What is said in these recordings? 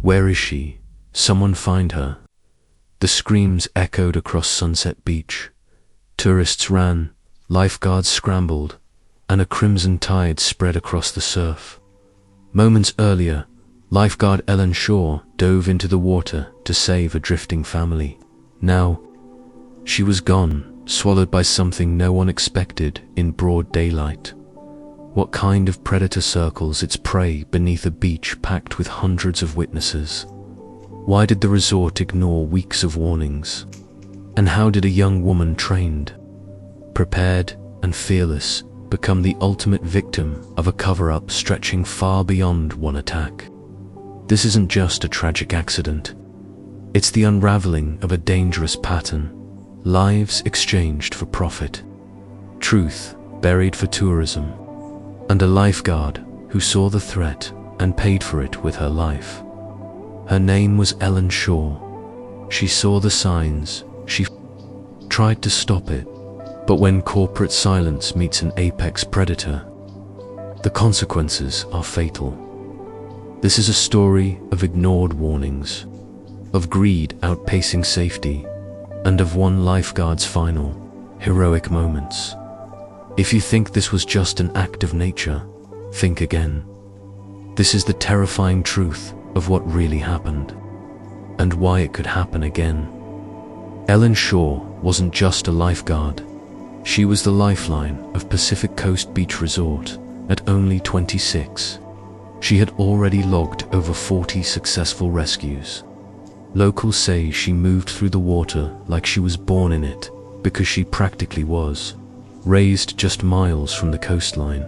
Where is she? Someone find her. The screams echoed across Sunset Beach. Tourists ran, lifeguards scrambled, and a crimson tide spread across the surf. Moments earlier, Lifeguard Elen dove into the water to save a drifting family. Now, she was gone, swallowed by something no one expected in broad daylight. What kind of predator circles its prey beneath a beach packed with hundreds of witnesses? Why did the resort ignore weeks of warnings? And how did a young woman trained, prepared, and fearless become the ultimate victim of a cover-up stretching far beyond one attack? This isn't just a tragic accident. It's the unraveling of a dangerous pattern. Lives exchanged for profit. Truth buried for tourism. And a lifeguard who saw the threat and paid for it with her life. Her name was Elen Shaw. She saw the signs. She tried to stop it. But when corporate silence meets an apex predator, the consequences are fatal. This is a story of ignored warnings, of greed outpacing safety, and of one lifeguard's final, heroic moments. If you think this was just an act of nature, think again. This is the terrifying truth of what really happened, and why it could happen again. Elen Shaw wasn't just a lifeguard. She was the lifeline of Pacific Coast Beach Resort. At only 26, she had already logged over 40 successful rescues. Locals say she moved through the water like she was born in it, because she practically was, raised just miles from the coastline.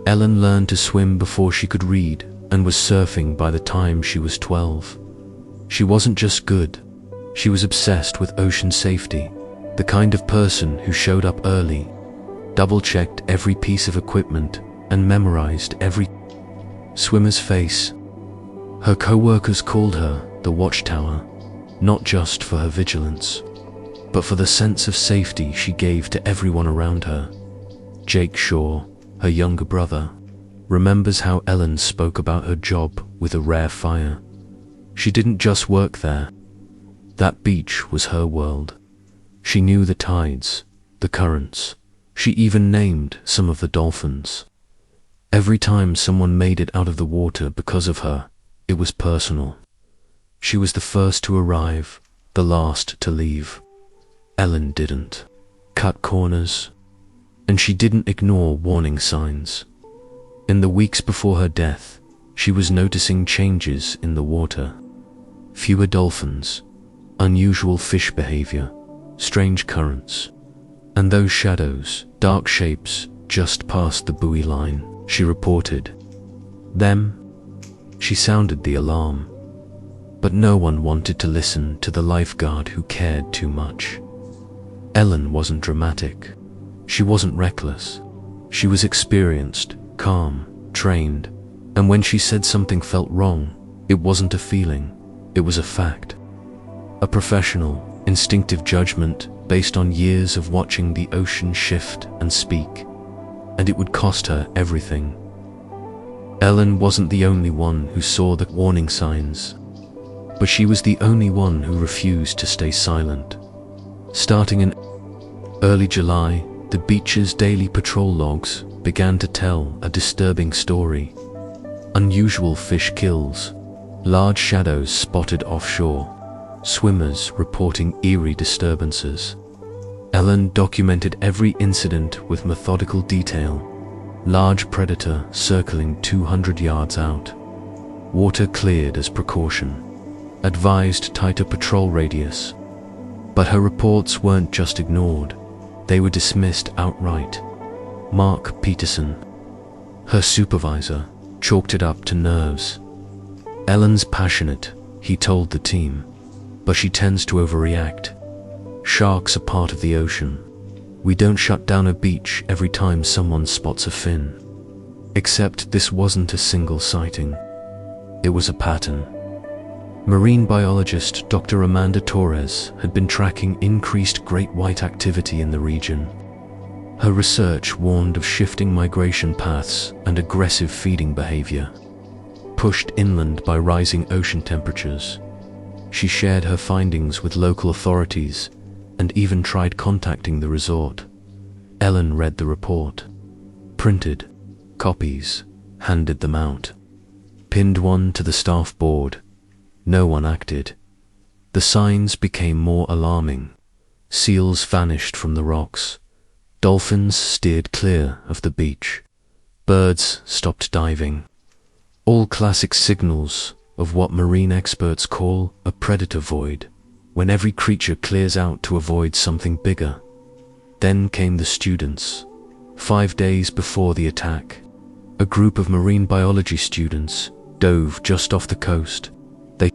Elen learned to swim before she could read and was surfing by the time she was 12. She wasn't just good, she was obsessed with ocean safety, the kind of person who showed up early, double-checked every piece of equipment, and memorized every swimmer's face. Her co-workers called her the Watchtower, not just for her vigilance, but for the sense of safety she gave to everyone around her. Jake Shaw, her younger brother, remembers how Elen spoke about her job with a rare fire. She didn't just work there. That beach was her world. She knew the tides, the currents. She even named some of the dolphins. Every time someone made it out of the water because of her, it was personal. She was the first to arrive, the last to leave. Elen didn't cut corners, and she didn't ignore warning signs. In the weeks before her death, she was noticing changes in the water. Fewer dolphins, unusual fish behavior, strange currents, and those shadows, dark shapes, just past the buoy line. She reported them. She sounded the alarm. But no one wanted to listen to the lifeguard who cared too much. Elen wasn't dramatic. She wasn't reckless. She was experienced, calm, trained, and when she said something felt wrong, it wasn't a feeling, it was a fact. A professional, instinctive judgment based on years of watching the ocean shift and speak, and it would cost her everything. Elen wasn't the only one who saw the warning signs, but she was the only one who refused to stay silent. Starting in early July, the beach's daily patrol logs began to tell a disturbing story. Unusual fish kills, large shadows spotted offshore, swimmers reporting eerie disturbances. Elen documented every incident with methodical detail. Large predator circling 200 yards out. Water cleared as precaution. Advised tighter patrol radius. But her reports weren't just ignored, they were dismissed outright. Mark Peterson, her supervisor, chalked it up to nerves. Elen's passionate, he told the team, but she tends to overreact. Sharks are part of the ocean. We don't shut down a beach every time someone spots a fin. Except this wasn't a single sighting. It was a pattern. Marine biologist Dr. Amanda Torres had been tracking increased great white activity in the region. Her research warned of shifting migration paths and aggressive feeding behavior. pushed inland by rising ocean temperatures. She shared her findings with local authorities and even tried contacting the resort. Elen read the report, printed copies, handed them out, pinned one to the staff board. No one acted. The signs became more alarming. Seals vanished from the rocks. Dolphins steered clear of the beach. Birds stopped diving. All classic signals of what marine experts call a predator void, when every creature clears out to avoid something bigger. Then came the students. 5 days before the attack, a group of marine biology students dove just off the coast. They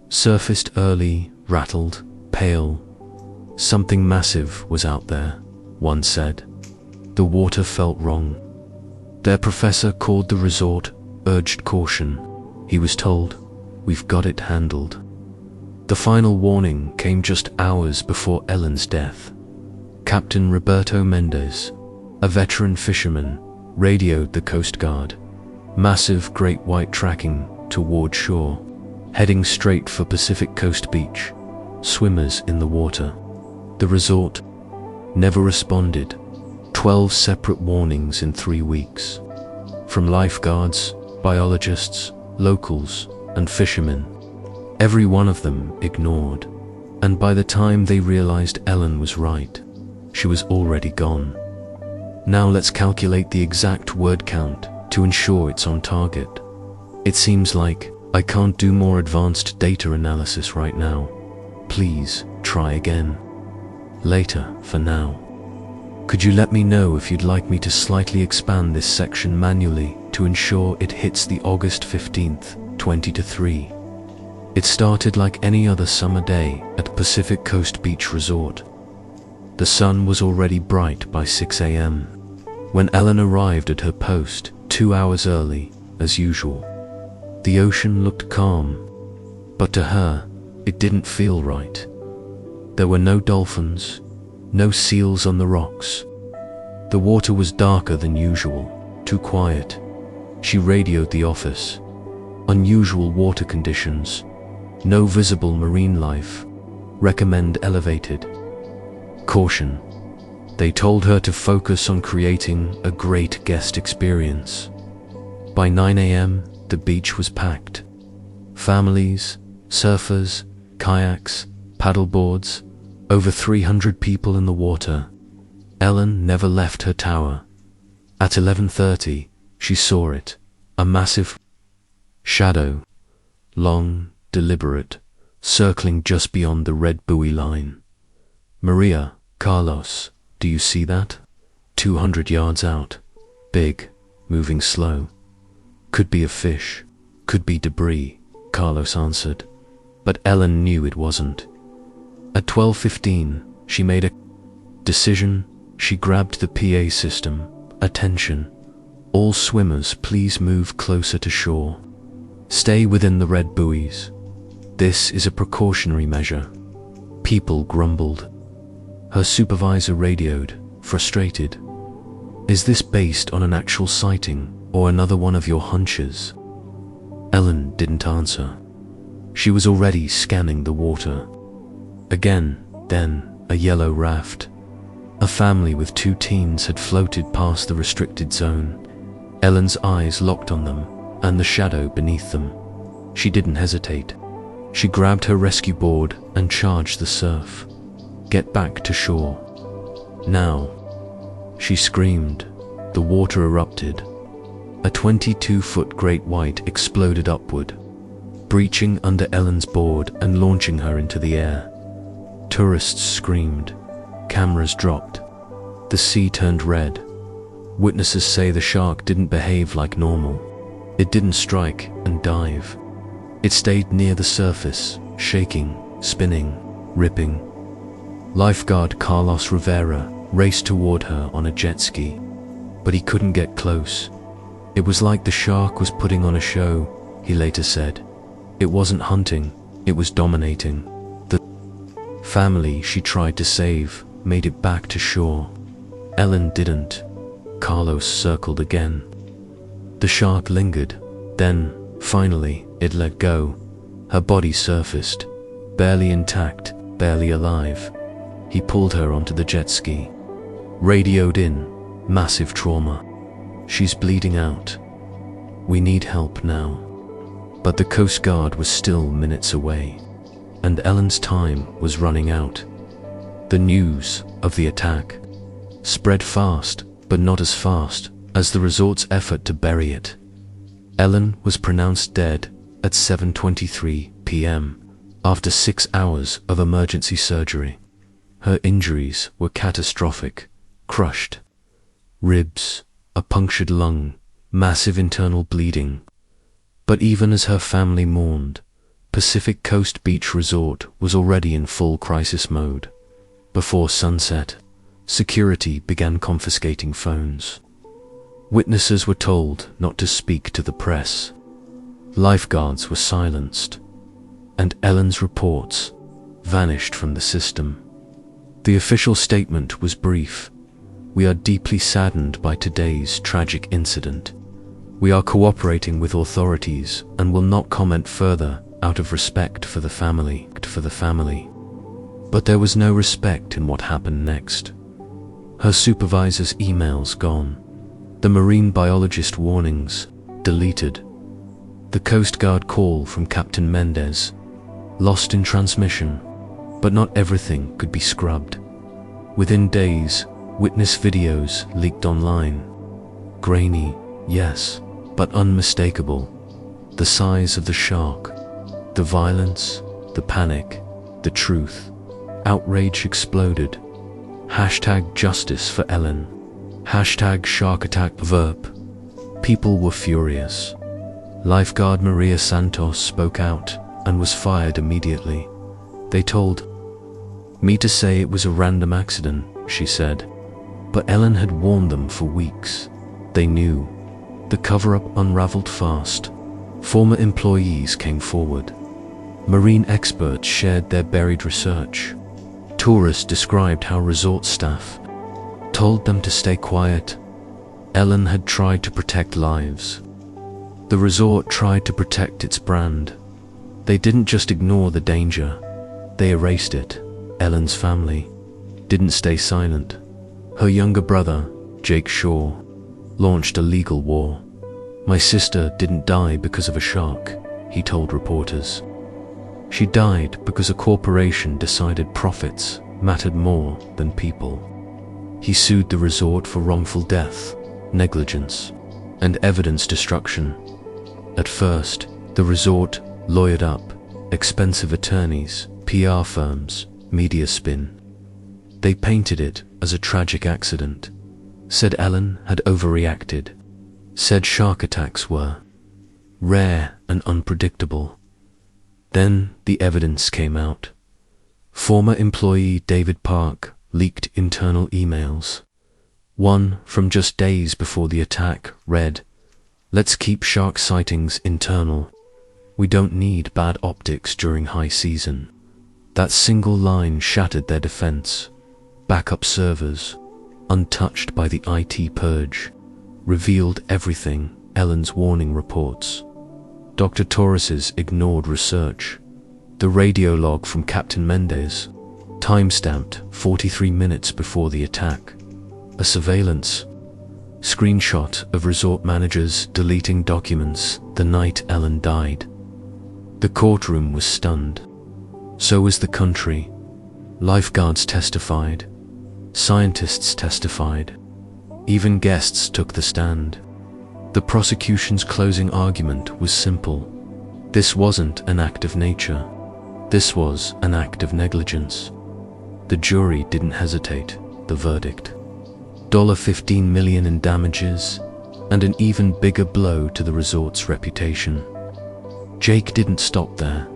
surfaced early, rattled, pale. Something massive was out there, one said. The water felt wrong. Their professor called the resort, urged caution. He was told, "We've got it handled." The final warning came just hours before Elen's death. Captain Roberto Mendez, a veteran fisherman, radioed the Coast Guard. Massive great white tracking toward shore, heading straight for Pacific Coast Beach. Swimmers in the water. The resort never responded. 12 separate warnings in 3 weeks. From lifeguards, biologists, locals, and fishermen. Every one of them ignored. And by the time they realized Elen was right, she was already gone. Now let's calculate the exact word count to ensure it's on target. It seems like I can't do more advanced data analysis right now. Please try again. Later, for now. Could you let me know if you'd like me to slightly expand this section manually to ensure it hits the August 15th, 20-3? It started like any other summer day at Pacific Coast Beach Resort. The sun was already bright by 6 a.m. when Elen arrived at her post 2 hours early, as usual. The ocean looked calm, but to her, it didn't feel right. There were no dolphins, no seals on the rocks. The water was darker than usual, too quiet. She radioed the office. Unusual water conditions, no visible marine life. Recommend elevated. Caution. They told her to focus on creating a great guest experience. By 9 a.m., the beach was packed. Families, surfers, kayaks, paddleboards, over 300 people in the water. Elen never left her tower. At 11:30, she saw it, a massive shadow, long, deliberate, circling just beyond the red buoy line. "Maria, Carlos, do you see that? 200 yards out. Big, moving slow. Could be a fish, could be debris," Carlos answered. But Elen knew it wasn't. At 12:15, she made a decision. She grabbed the PA system. "Attention. All swimmers, please move closer to shore. Stay within the red buoys. This is a precautionary measure." People grumbled. Her supervisor radioed, frustrated. "Is this based on an actual sighting or another one of your hunches?" Elen didn't answer. She was already scanning the water. Again, then, a yellow raft. A family with 2 teens had floated past the restricted zone. Elen's eyes locked on them and the shadow beneath them. She didn't hesitate. She grabbed her rescue board and charged the surf. "Get back to shore. Now." She screamed. The water erupted. A 22-foot great white exploded upward, breaching under Elen's board and launching her into the air. Tourists screamed. Cameras dropped. The sea turned red. Witnesses say the shark didn't behave like normal. It didn't strike and dive. It stayed near the surface, shaking, spinning, ripping. Lifeguard Carlos Rivera raced toward her on a jet ski, but he couldn't get close. It was like the shark was putting on a show, he later said. It wasn't hunting, it was dominating. The family she tried to save made it back to shore. Elen didn't. Carlos circled again. The shark lingered, then, Finally, it let go. Her body surfaced, barely intact, barely alive. He pulled her onto the jet ski. Radioed in, massive trauma. She's bleeding out. We need help now. But the Coast Guard was still minutes away, and Ellen's time was running out. The news of the attack spread fast, but not as fast as the resort's effort to bury it. Elen was pronounced dead at 7:23 p.m. after 6 hours of emergency surgery. Her injuries were catastrophic: crushed ribs, a punctured lung, massive internal bleeding. But even as her family mourned, Pacific Coast Beach Resort was already in full crisis mode. Before sunset, security began confiscating phones. Witnesses were told not to speak to the press. Lifeguards were silenced, and Ellen's reports vanished from the system. The official statement was brief: "We are deeply saddened by today's tragic incident. We are cooperating with authorities and will not comment further out of respect for the family." But there was no respect in what happened next. Her supervisor's emails gone. The marine biologist warnings deleted. The Coast Guard call from Captain Mendez lost in transmission, but not everything could be scrubbed. Within days, witness videos leaked online. Grainy, yes, but unmistakable. The size of the shark, the violence, the panic, the truth. Outrage exploded. Hashtag justice for Elen. Hashtag shark attack verb. People were furious. Lifeguard Maria Santos spoke out and was fired immediately. "They told me to say it was a random accident," she said. But Elen had warned them for weeks. They knew. The cover-up unraveled fast. Former employees came forward. Marine experts shared their buried research. Tourists described how resort staff told them to stay quiet. Elen had tried to protect lives. The resort tried to protect its brand. They didn't just ignore the danger, they erased it. Ellen's family didn't stay silent. Her younger brother, Jake Shaw, launched a legal war. "My sister didn't die because of a shark," he told reporters. "She died because a corporation decided profits mattered more than people." He sued the resort for wrongful death, negligence, and evidence destruction. At first, the resort lawyered up expensive attorneys, PR firms, media spin. They painted it as a tragic accident, said Elen had overreacted, said shark attacks were rare and unpredictable. Then the evidence came out. Former employee David Park leaked internal emails. One from just days before the attack read, "Let's keep shark sightings internal. We don't need bad optics during high season." That single line shattered their defense. Backup servers, untouched by the IT purge, revealed everything. Ellen's warning reports. Dr. Torres's ignored research. The radio log from Captain Mendez, time-stamped 43 minutes before the attack. A surveillance screenshot of resort managers deleting documents the night Elen died. The courtroom was stunned. So was the country. Lifeguards testified. Scientists testified. Even guests took the stand. The prosecution's closing argument was simple. This wasn't an act of nature. This was an act of negligence. The jury didn't hesitate. The verdict: $15 million in damages, and an even bigger blow to the resort's reputation. Jake didn't stop there.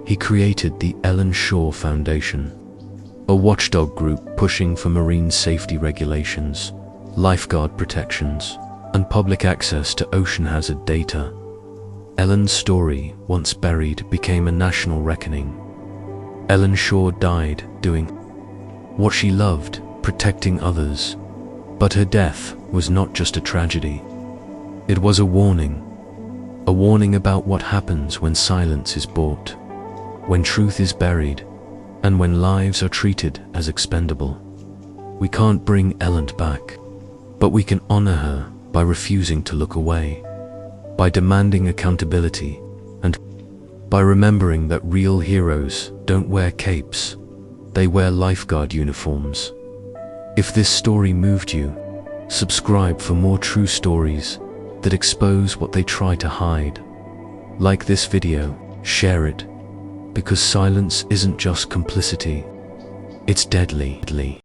He created the Elen Shaw Foundation, a watchdog group pushing for marine safety regulations, lifeguard protections, and public access to ocean hazard data. Ellen's story, once buried, became a national reckoning. Elen Shaw died doing what she loved, protecting others. But her death was not just a tragedy. It was a warning A warning about what happens when silence is bought, when truth is buried, and when lives are treated as expendable. We can't bring Elen back, but we can honor her by refusing to look away, by demanding accountability, and by remembering that real heroes don't wear capes, they wear lifeguard uniforms. If this story moved you, subscribe for more true stories that expose what they try to hide. Like this video, share it, because silence isn't just complicity, it's deadly.